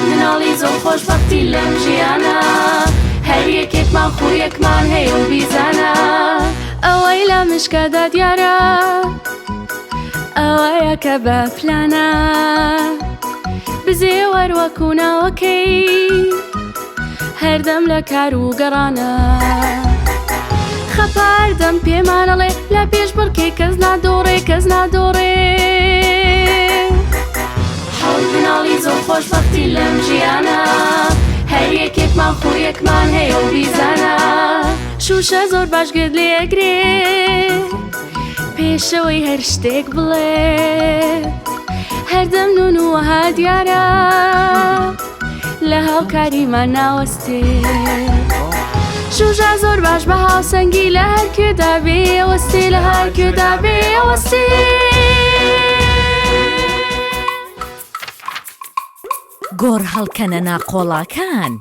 مناڵی زۆر خۆشبەختی لەم ژیانە هەر یەکێکمان خویەکمان هەیە و بیزانە ئەوەی لە مشکەدا دیارە ئەوەیە کە بە پلانە بزێ وەروەکو ناوەکەی هەردەم لە کار و گەڕانە خەپاردەم پێمانەڵێ لە پێش بڕکێ کەس نادۆڕێ کەس نادۆڕێ حەوت مناڵی زۆر خۆشبەختی لەم ژیانە هەر یەکێکمان خویەکمان هەیە و بیزانە شوشە زۆر باش گرت لێگرێ پێشەوەی هەر شتێک بڵێ هەردەم نون و وەها دیارە لە هاوکاریمان ناوەستێ شوشە زۆر باش بە هاوسەنگی لە هەر کوێدا بێ وەستێ لە هەر کوێدا بێ وەستێ گۆڕ هەڵکەنە ناقۆڵاکان.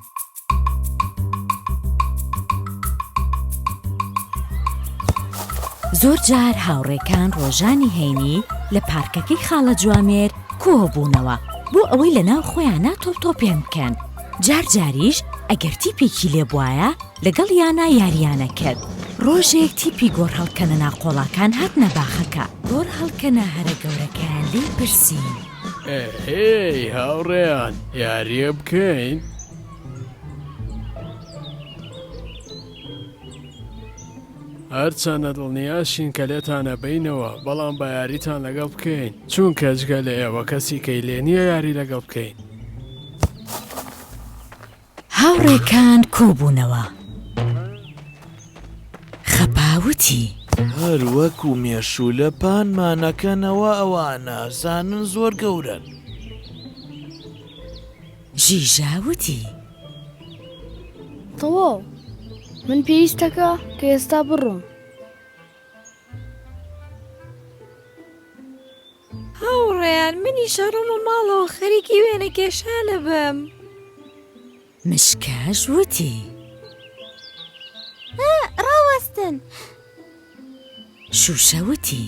زۆر جار هاوڕێکان ڕۆژانی هەینی لە پارکەکەی خاڵە جوامێر کۆبوونەوە بۆ ئەوەی لە ناو خۆیانە تۆپتۆپیان بکەن. جار جاریش ئەگەر تیپێکی لێبوایە لەگەڵ یانە یاریانە کرد. ڕۆژێک تیپی گۆڕ هەڵکەنە ناقۆڵاکان هات نەباخەکە. گۆڕ هەڵکەنە هەرە گەورەکەیان لێ پرسی: ئێ هاوڕێیان یاریە بکەین؟ هەرچەندە دڵنیاشین کە لێتانە بینەوە بەڵام بە یاریتان لەگەڵ بکەین چونکە جگە لە ئێوە کەسی کەی لێ نییە یاری لەگەڵ بکەین. هاوڕێکان کۆبوونەوە. خەپاوتی: هەر وەکو مێشولە پانمانەکەنەوە ئەوانە زانن زۆر گەورن. ژیژاوتی: تەواو من پێویستەکە کە ئێستا بڕۆم. هاوڕێیان منی شەڕۆمە ماڵەوە خەریکی وێنە کێشانە بم. مشکاش وتی: ڕاوەستن. شوشەوتی: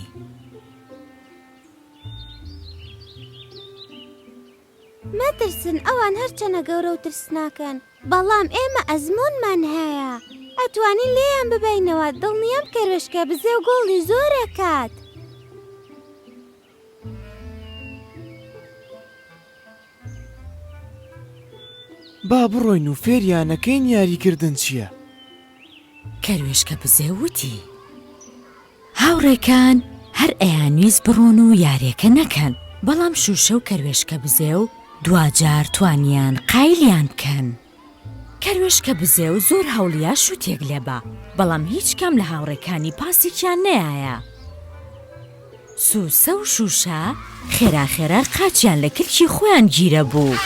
مەترسن ئەوان هەرچەنە گەورە و ترسناکەن بەڵام ئێمە ئەزمونمان هەیە ئەتوانین لێیان ببینەوە دڵنیام کەروێشکە بزێ و گۆڵی زۆرە کات. با بڕۆین و فێریانەکەین یاریکردن چییە؟ کەروێشکە بزێوتی: هاوڕێکان هەر ئەیانویست بڕۆن و یاریەکە نەکەن بەڵام شوشە و کەروێشکە بزێ و دوجار توانیان قایلیان بکەن. کەروێشکە بزێ و زۆر هەوڵیا شوتێک لێبە بەڵام هیچ کەم لە هاوڕێکانی پاسێکیان نەیایە. سوسە و شوشە خێراخێرا قاچیان لە کلکی خۆیان گیرە بوو.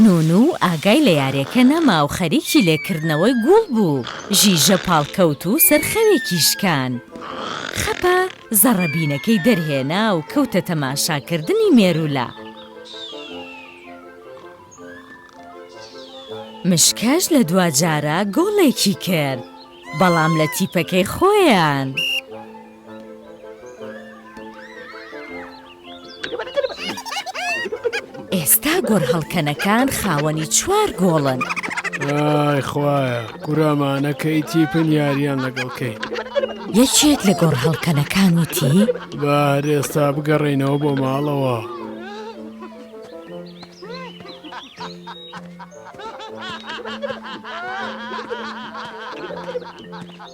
نونو ئاگای لە یاریەکە نەما و خەریکی لێکردنەوەی گوڵ بوو. ژیژە پاڵکەوت و سەرخەوێکی شکان. خەپە زەڕەبینەکەی دەرهێنا و کەوتە تەماشاکردنی مێرولە. مشکەش لە دوجارە گۆڵێکی کرد بەڵام لە تیپەکەی خۆیان. ئێستا گۆڕ هەڵکەنەکان خاوەنی 4 گۆڵن. ئای خوایە کوڕامانەکەی تیپن یاریان لەگەڵکەین. یەکێک لە گۆڕ هەڵکەنەکان وتی: با هەر ئێستا بگەڕێینەوە بۆ ماڵەوە.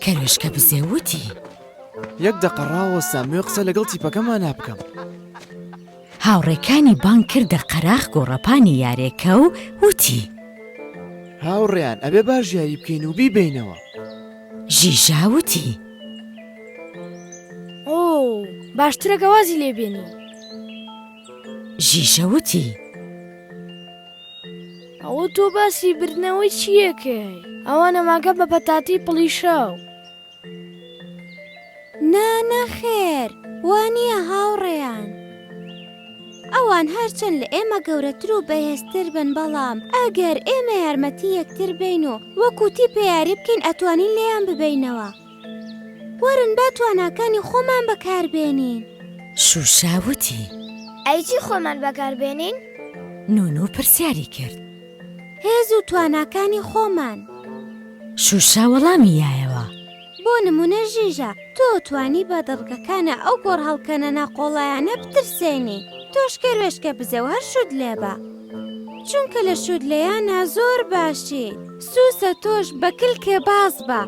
کەروێشکە بزێوتی: یەک دەقەڕاوە سامێ قسە لەگەڵ تیپەکەمان نابکەم. هاوڕێکانی بانگ کردە قەراخ گۆڕەپانی یارێکە و وتی: هاوڕێیان ئەبێ باش یاری بکەین و بیبینەوە. ژیژاوتی: ئۆ باشترەکە وازی لێبێنی. ژیژەوتی: ئەوە تۆ باسی بردنەوەی چیەکەی؟ ئەوە نەماکە بە پەتاتی پڵیشاو. نانەخێر وانییە هاوڕێیان ئەوان هەرچەند لە ئێمە گەورەتر و بەهێزتر بن بەڵام ئەگەر ئێمە یارمەتی یەکتر بین و وەکوتی پێیاری بکەین ئەتوانین لێیان ببینەوە. وەرن با تواناکانی خۆمان بەکاربێنین. شوشاوتی: ئەیچی خۆمان بەکاربێنین؟ نونو پرسیاری کرد. هێز و تواناکانی خۆمان. شوشا وەڵامی یایەوە. بۆ نمونە ژیژە، تۆ توانی بە دڵگەکانە ئەو گۆڕ هەڵکەنە ناقۆڵایانە بترسێنی. تۆش کەروێشکە بزە و هەر شود لێبە. چونکە لە شود لێیانە زۆر باشی. سووسە تۆش بە کلکێ باز بە.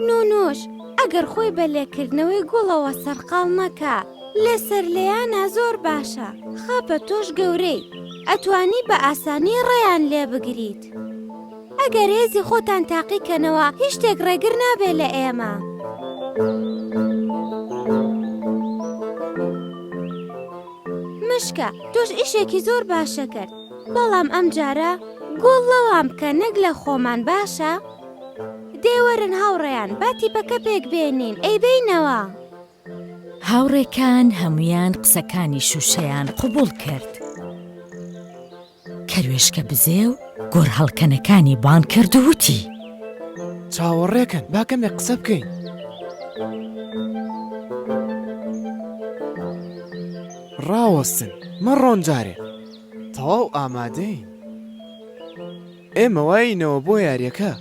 نونوش، ئەگەر خۆی بە لێکردنەوەی گوڵەوە سەرقاڵ مەکە. لەسەر لێیانە زۆر باشە. خاپە تۆش گەورەی. ئەتوانی بە ئاسانی ڕێیان لێ بگریت. ئەگەر هێزی خۆتان تاقیکەنەوە هیچ شتێک ڕێگر نابێت لە ئێمە. مشکە، تۆش ئیشێکی زۆر باشە کرد. بەڵام ئەم جارە گوڵ لەوام کە نەک لە خۆمان باشە؟ دێوەرن هاوڕێیان با تیپەکە پێک بێنین، ئەی بینەوە. هاوڕێکان هەمویان قسەکانی شوشەیان قبول کرد. کەروێشکە بزێ و گۆڕ هەڵکەنەکانی بان کرد و وتی: چاوەڕێکن با کەمێک قسە بکەین. ڕاوەستن مەڕۆن جارێ تەواو ئامادەین. ئێمە واینەوە بۆ یاریەکە.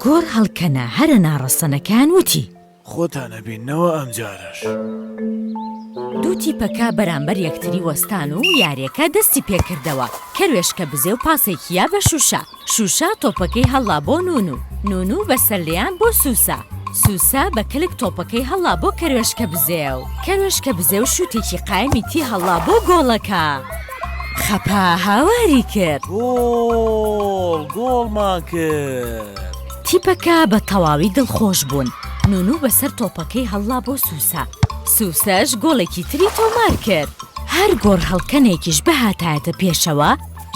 گۆڕ هەڵکەنە هەرە ناڕەسەنەکان وتی: خۆتانە بینەوە ئەم جارش. دوو تیپەکە بەرامبەر یەکتری وەستان و یاریەکە دەستی پێکردەوە. کەروێشکە بزێ و پاسێکیا بە شوشا. شوشا تۆپەکەی هەڵا بۆ نونو. نونو بەسەر لێیان بۆ سووسا. سووسا بە کلک تۆپەکەی هەڵا بۆ کەروێشکە بزێ و کەروێشکە بزێ و شوتێکی قایمی تی هەڵا بۆ گۆڵەکە. خەپا هاواری کرد. گۆڵمان کرد. تیپەکە بە تەواوی دڵخۆش بوون. نونو بەسەر تۆپەکەی هەڵا بۆ سووسا. سووسەش گۆڵێکی تری تۆمار کرد. هەر گۆڕ هەڵکەنێکیش بەهاتایەتە پێشەوە،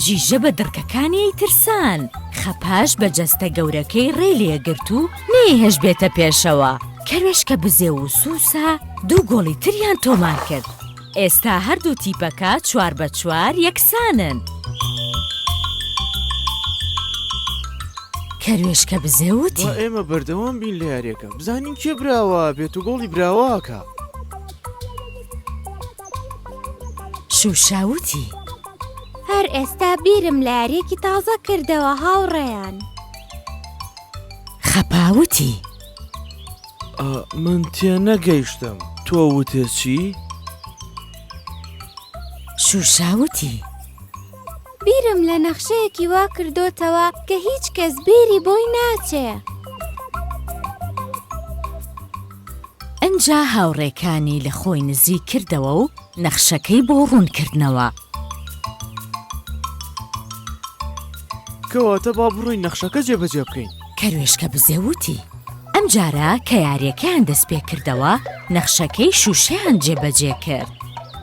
ژیژە بە دڕکەکانی ترسان. خەپاش بە جەستە گەورەکەی ڕێ لێگرت و نەیهێش بێتە پێشەوە. کەروێشکە بزێ و سووسا دوو گۆڵی تریان تۆمار کرد. ئێستا هەردوو تیپەکە 4-4 یەکسانن. کەروێشکە بزێ وتی: وا ئێمە بەردەوام بین لە یاریەکە، بزانین کێ براوە بێت و گۆڵی براواکە. شوشا وتی: هەر ئێستا بیرم لە یاریەکی تازە کردەوە هاوڕێیان. خەپا وتی: من تێ نەگەیشتم. تۆ وتێ چی؟ شوشا وتی: بیرم لە نەخشەیەکی وا کردوتەوە کە هیچ کەس بیری بۆی ناچێ. ئەنجا هاوڕێکانی لە خۆی نزیک کردەوە و نەخشەکەی بۆ ڕوونکردنەوە. کەواتە با بڕۆین نەخشەکە جێبەجێ بکەین. کەروێشکە بزێ وتی: ئەم جارە کە یاریەکەیان دەست پێ کردەوە، نەخشەکەی شوشەیان جێبەجێ کرد.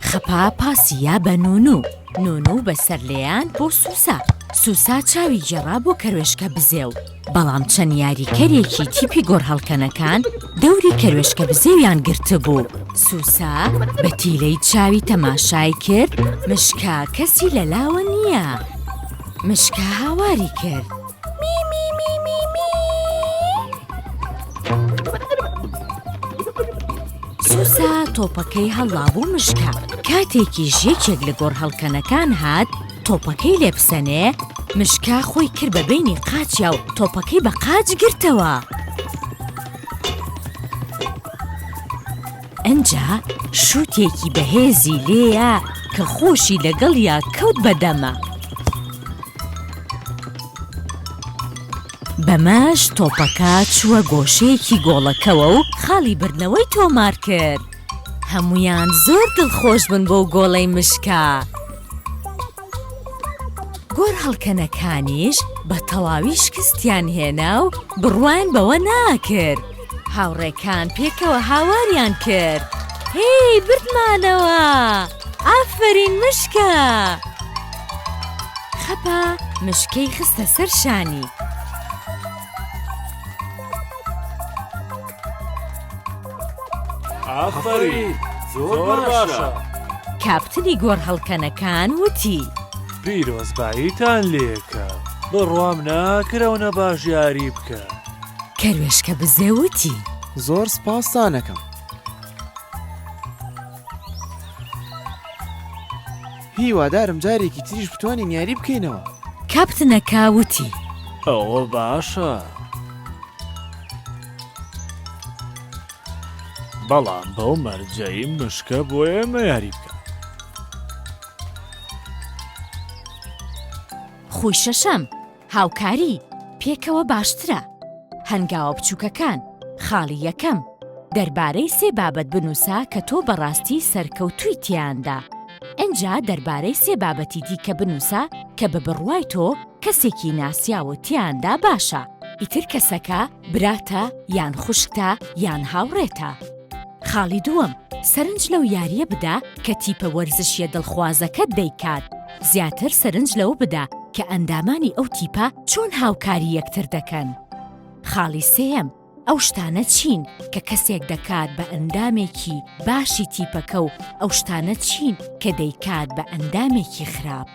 خەپا پاسییا بە نونو. نونو بەسەر لێیان بۆ سووسا. سووسا چاوی گێڕا بۆ کەروێشکە بزێ و بەڵام چەند یاریکەرێکی تیپی گۆڕ هەڵکەنەکان دەوری کەروێشکە بزێویان گرتبوو. سووسا بە تیلەی چاوی تەماشای کرد، مشکا کەسی لەلاوە نییە. مشکا هاواری کرد: سووسا تۆپەکەی هەڵابوو مشکا. کاتێکیش یەکێک لە گۆڕ هەڵکەنەکان هات تۆپەکەی لێپسەنێ، مشکا خۆی کرد بە بینی قاچیا و تۆپەکەی بە قاچ گرتەوە. ئەنجا شوتێکی بەهێزی لێیە کە خۆشی لەگەڵیا کەوت بەدەمە. بەمەش تۆپەکە چووە گۆشەیەکی گۆڵەکەوە و خاڵی بردنەوەی تۆمار کرد. هەمویان زۆر دڵخۆش بوون بۆ گۆڵەی مشکا. گۆڕ هەڵکەنەکانیش بە تەواوی شکستیان هێنا و بڕوان بەوە ناکرد. هاوڕێکان پێکەوە هاواریان کرد: هی بردمانەوە! ئافرین مشکە! خەپا مشکەی خستە سەر شانی. ئافرین، زۆر باشە. کاپتنی گۆڕ هەڵکەنەکان وتی: پیرۆزباییتان لێکە. بڕوام ناکرەوە نەباش یاری بکە. کەروێشکە بزێ وتی: زۆر سپاسانەکەم. هیوادارم جارێکی تریش بتوانین یاری بکەینەوە. کاپتنەکە وتی: ئەوە باشە. بەڵام بەو مەرجەی مشکە بۆ ئێمە یاری بکە. خوی شەشەم، هاوکاری پێکەوە باشترە. هەنگاوە بچووکەکان. خاڵی یەکەم، دەربارەی سێ بابەت بنووسە کە تۆ بەڕاستی سەرکەوتووی تیاندا. ئەنجا دەربارەی سێ بابەتی دیکە بنووسە کە بە بڕوای تۆ کەسێکی ناسیاوە تیاندا باشە. ئیتر کەسەکە براتە یان خوشکتە یان هاوڕێتە. خاڵی دووەم، سەرنج لەو یاریە بدە کە تیپە وەرزشیە دڵخوازەکەت دەیکات. زیاتر سەرنج لەو بدە کە ئەندامانی ئەو تیپە چۆن هاوکاری یەکتر دەکەن. خاڵی سێیەم، ئەو شتانە چین کە کەسێک دەکات بە ئەندامێکی باشی تیپەکە و ئەو شتانە چین کە دەیکات بە ئەندامێکی خراپ.